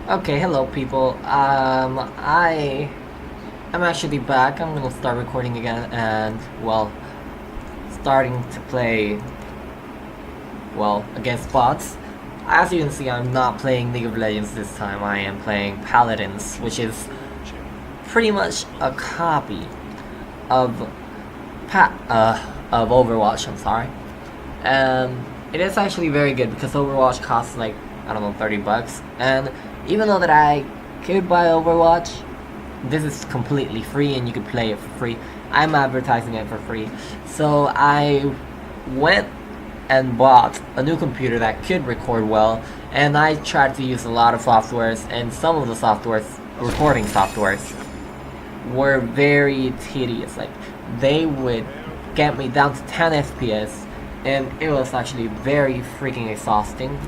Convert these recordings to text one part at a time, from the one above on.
Okay, hello people. I'm actually back. I'm gonna start recording again and well, starting to play against bots. As you can see, I'm not playing League of Legends this time. I am playing Paladins, which is pretty much a copy of of Overwatch. I'm sorry, and it is actually very good because Overwatch costs like I don't know $30, and even though that I could buy Overwatch, this is completely free and you could play it for free. I'm advertising it for free, so I went and bought a new computer that could record well, and I tried to use a lot of softwares, and some of the recording softwares, were very tedious. Like, they would get me down to 10 FPS, and it was actually very freaking exhausting.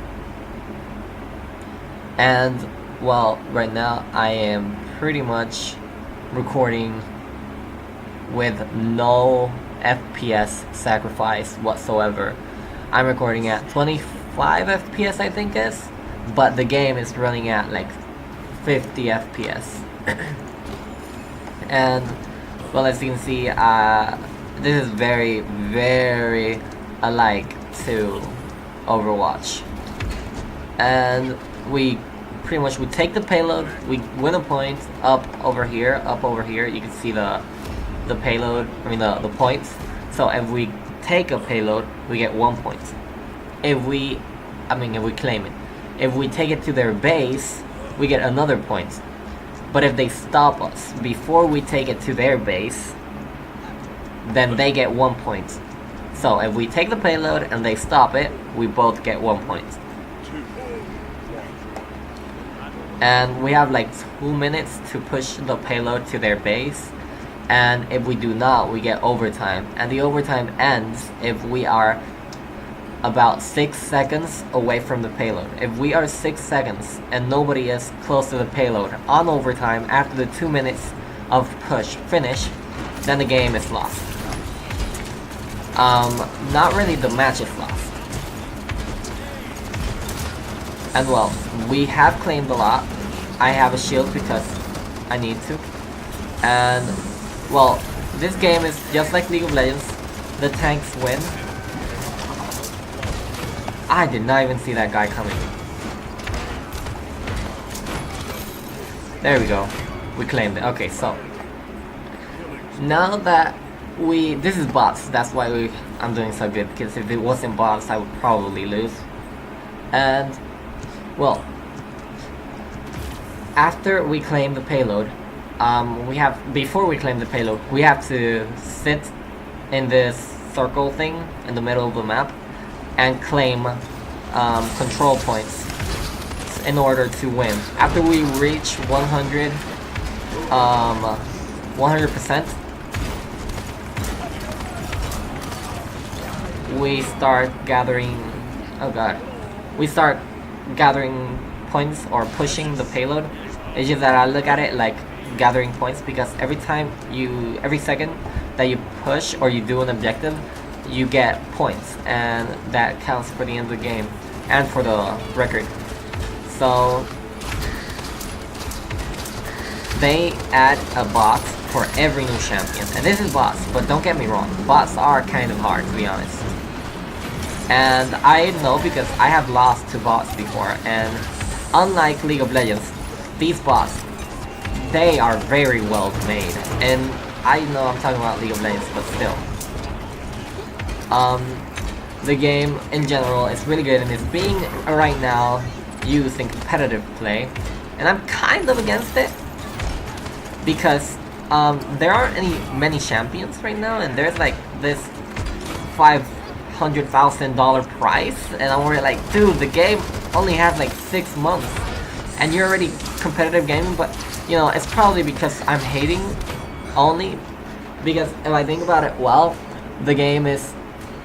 And, well, right now I am pretty much recording with no FPS sacrifice whatsoever. I'm recording at 25 FPS, I think is, but the game is running at like 50 FPS. And well, as you can see, this is very, very alike to Overwatch. And we take the payload, we win a point up over here. You can see the payload, the points. So if we take a payload, we get 1 point. If we claim it. If we take it to their base, we get another point. But if they stop us before we take it to their base, then they get 1 point. So if we take the payload and they stop it, we both get 1 point. And we have like 2 minutes to push the payload to their base. And if we do not, we get overtime. And the overtime ends if we are about 6 seconds away from the payload. If we are 6 seconds and nobody is close to the payload on overtime after the 2 minutes of finish, then the game is lost. Not really, the match is lost. And well, we have claimed a lot. I have a shield because I need to. And well, this game is just like League of Legends. The tanks win. I did not even see that guy coming. There we go. We claimed it. Okay, so now that this is bots, that's why I'm doing so good, because if it wasn't bots, I would probably lose. And well, after we claim the payload, before we claim the payload, we have to sit in this circle thing in the middle of the map and claim control points in order to win. After we reach 100%, we start gathering. Oh god, we start gathering points or pushing the payload. It's just that I look at it like gathering points, because every second that you push or you do an objective, you get points, and that counts for the end of the game and for the record. So they add a bot for every new champion, and this is bots, but don't get me wrong, bots are kind of hard, to be honest. And I know because I have lost to bots before, and unlike League of Legends, these bots, they are very well made. And I know I'm talking about League of Legends, but still. The game in general is really good, and it's being right now used in competitive play, and I'm kind of against it because there aren't many champions right now, and there's like this $500,000 prize, and I'm already like, dude, the game only has like 6 months, and you're already competitive gaming. But you know, it's probably because I'm hating only, because if I think about it, well, the game is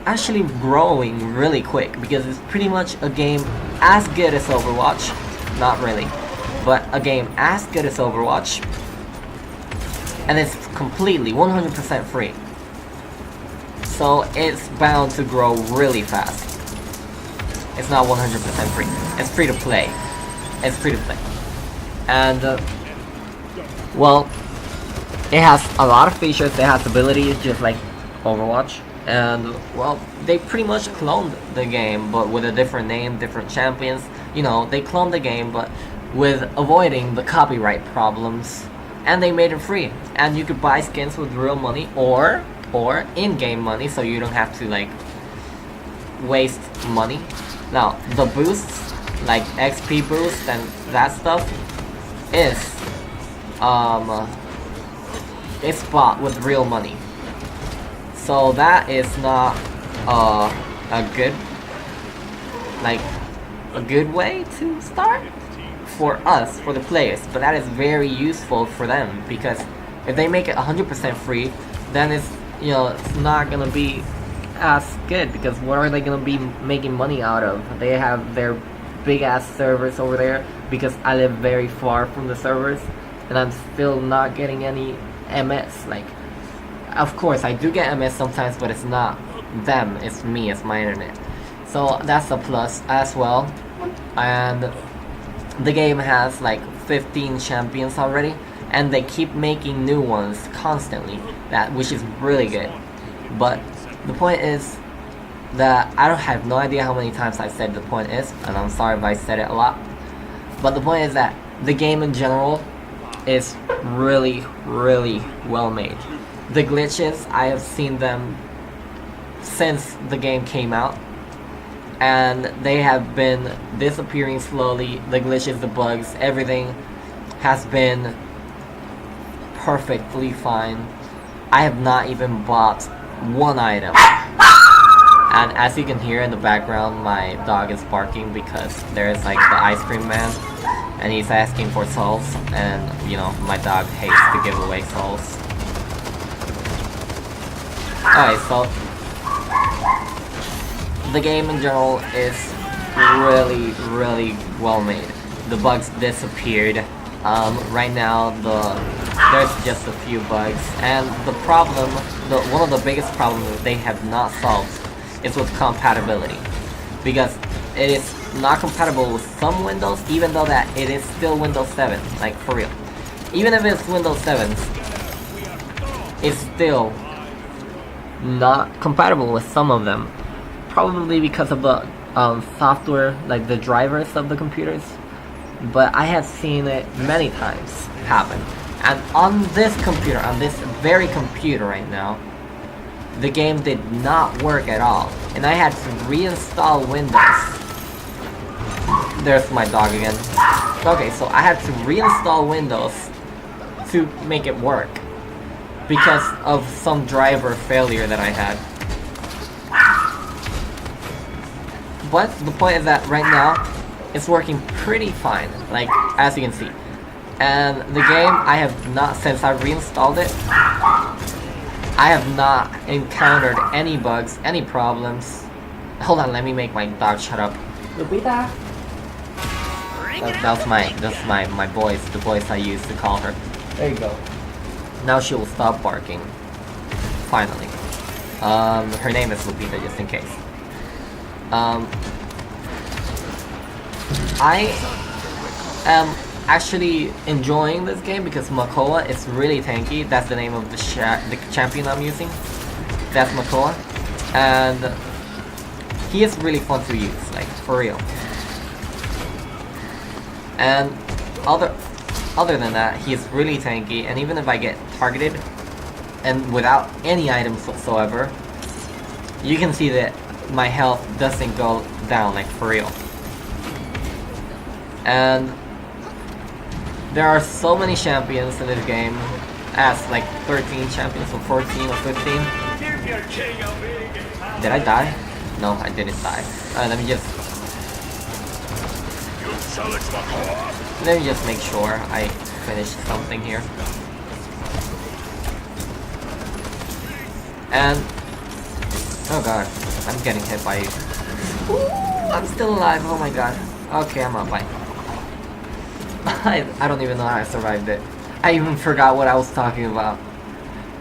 actually growing really quick, because it's pretty much a game as good as Overwatch, not really, but a game as good as Overwatch, and it's completely 100% free. So it's bound to grow really fast. It's not 100% free. It's free to play. It's free to play. And well, it has a lot of features. It has abilities just like Overwatch, and well, they pretty much cloned the game, but with a different name, different champions. You know, they cloned the game, but with avoiding the copyright problems, and they made it free. And you could buy skins with real money or in-game money, so you don't have to like waste money. Now, the boosts, like XP boost and that stuff, is bought with real money. So that is not a good way to start for us, for the players, but that is very useful for them, because if they make it 100% free, then it's, you know, it's not gonna be as good, because what are they gonna be making money out of? They have their big ass servers over there, because I live very far from the servers, and I'm still not getting any MS. Like, of course I do get MS sometimes, but it's not them, it's me, it's my internet. So that's a plus as well. And the game has like 15 champions already, and they keep making new ones constantly, which is really good. But the point is that I don't have no idea how many times I said the point is, and I'm sorry if I said it a lot. But the point is that the game in general is really, really well made. The glitches, I have seen them since the game came out, and they have been disappearing slowly. The glitches, the bugs, everything has been perfectly fine. I have not even bought one item. And as you can hear in the background, my dog is barking because there's like the ice cream man, and he's asking for souls, and you know, my dog hates to give away souls. Alright, so the game in general is really, really well made. The bugs disappeared. Right now there's just a few bugs, and the problem, one of the biggest problems that they have not solved is with compatibility, because it is not compatible with some Windows, even though that it is still Windows 7, like for real. Even if it's Windows 7, it's still not compatible with some of them, probably because of the software, like the drivers of the computers. But I have seen it many times happen, and on this computer, on this very computer right now, the game did not work at all, and I had to reinstall Windows. There's my dog again. Okay, so I had to reinstall Windows to make it work because of some driver failure that I had. But the point is that right now it's working pretty fine, like as you can see. And the game, I have not, since I reinstalled it, I have not encountered any bugs, any problems. Hold on, let me make my dog shut up. Lupita. That's my voice, the voice I used to call her. There you go. Now she will stop barking. Finally. Her name is Lupita, just in case. I am actually enjoying this game because Makoa is really tanky. That's the name of the champion I'm using. That's Makoa, and he is really fun to use, like for real. And other than that, he is really tanky, and even if I get targeted and without any items whatsoever, you can see that my health doesn't go down, like for real. And there are so many champions in this game, as like 13 champions or 14 or 15. Did I die? No, I didn't die. Let me just make sure I finish something here. And oh god, I'm getting hit by. Ooh, I'm still alive. Oh my god. Okay, I'm up. Bye. I don't even know how I survived it. I even forgot what I was talking about.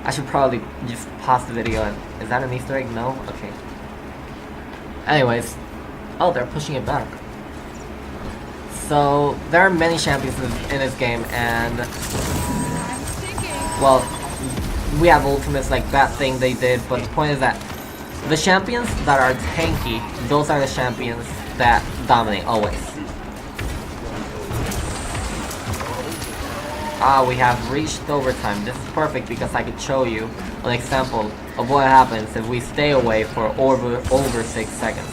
I should probably just pause the video and... Is that an Easter egg? No? Okay. Anyways. Oh, they're pushing it back. So there are many champions in this game, and well, we have ultimates like that thing they did, but the point is that the champions that are tanky, those are the champions that dominate always. We have reached overtime. This is perfect because I could show you an example of what happens if we stay away for over 6 seconds.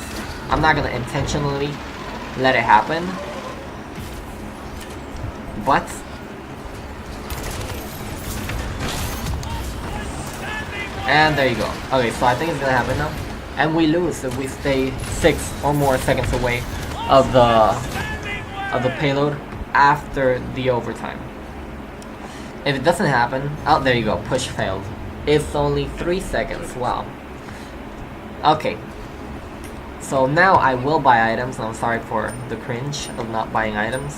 I'm not gonna intentionally let it happen, but and there you go. Okay, so I think it's gonna happen now, and we lose if we stay 6 or more seconds away of the payload after the overtime. If it doesn't happen, oh, there you go, push failed. It's only 3 seconds, wow. Okay. So now I will buy items, and I'm sorry for the cringe of not buying items.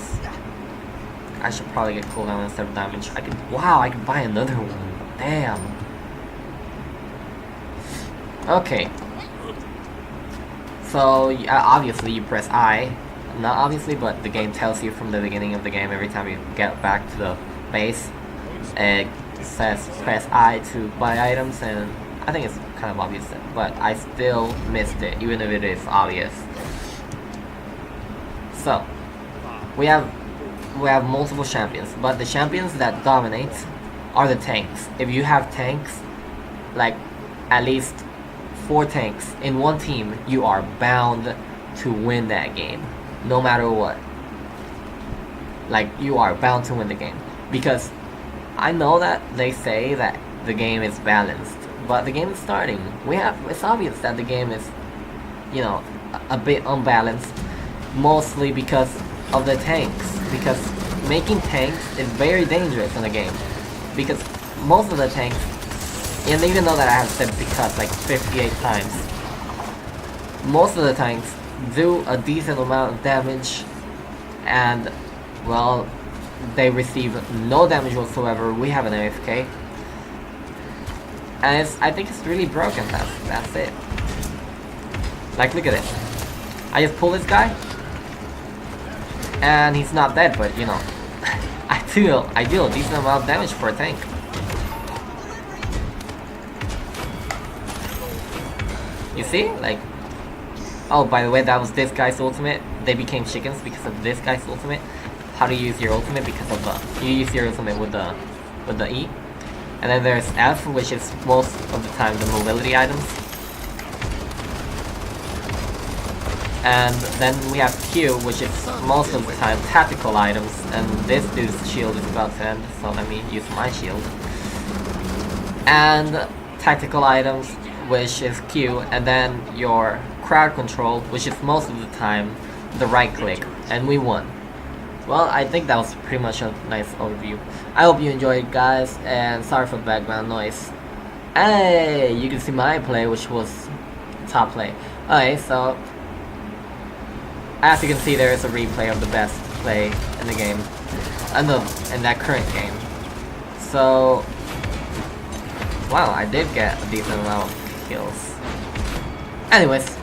I should probably get cooldown instead of damage. Wow, I could buy another one. Damn. Okay. So, obviously you press I. Not obviously, but the game tells you from the beginning of the game every time you get back to the base. It says press I to buy items, and I think it's kind of obvious, but I still missed it, even if it is obvious. So, we have multiple champions, but the champions that dominate are the tanks. If you have tanks, like at least 4 tanks in one team, you are bound to win that game, no matter what. Like, you are bound to win the game, because I know that they say that the game is balanced, but the game is starting. It's obvious that the game is, you know, a bit unbalanced, mostly because of the tanks. Because making tanks is very dangerous in the game, because most of the tanks, and even though that I have said because like 58 times, most of the tanks do a decent amount of damage, and well, they receive no damage whatsoever. We have an AFK, and I think it's really broken. That's it. Like, look at it. I just pull this guy, and he's not dead, but you know, I deal a decent amount of damage for a tank. You see, like, oh, by the way, that was this guy's ultimate. They became chickens because of this guy's ultimate. How to use your ultimate? Because of you use your ultimate with the E. And then there's F, which is most of the time the mobility items. And then we have Q, which is most of the time tactical items. And this dude's shield is about to end, so let me use my shield. And tactical items, which is Q, and then your crowd control, which is most of the time the right click, and we won. Well, I think that was pretty much a nice overview. I hope you enjoyed, guys, and sorry for the background noise. Hey, you can see my play, which was top play. Okay, so as you can see, there is a replay of the best play in the game, in that current game. So, wow, I did get a decent amount of kills. Anyways,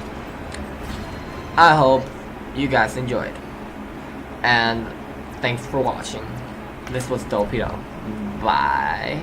I hope you guys enjoyed, and thanks for watching. This was Dopido. Bye.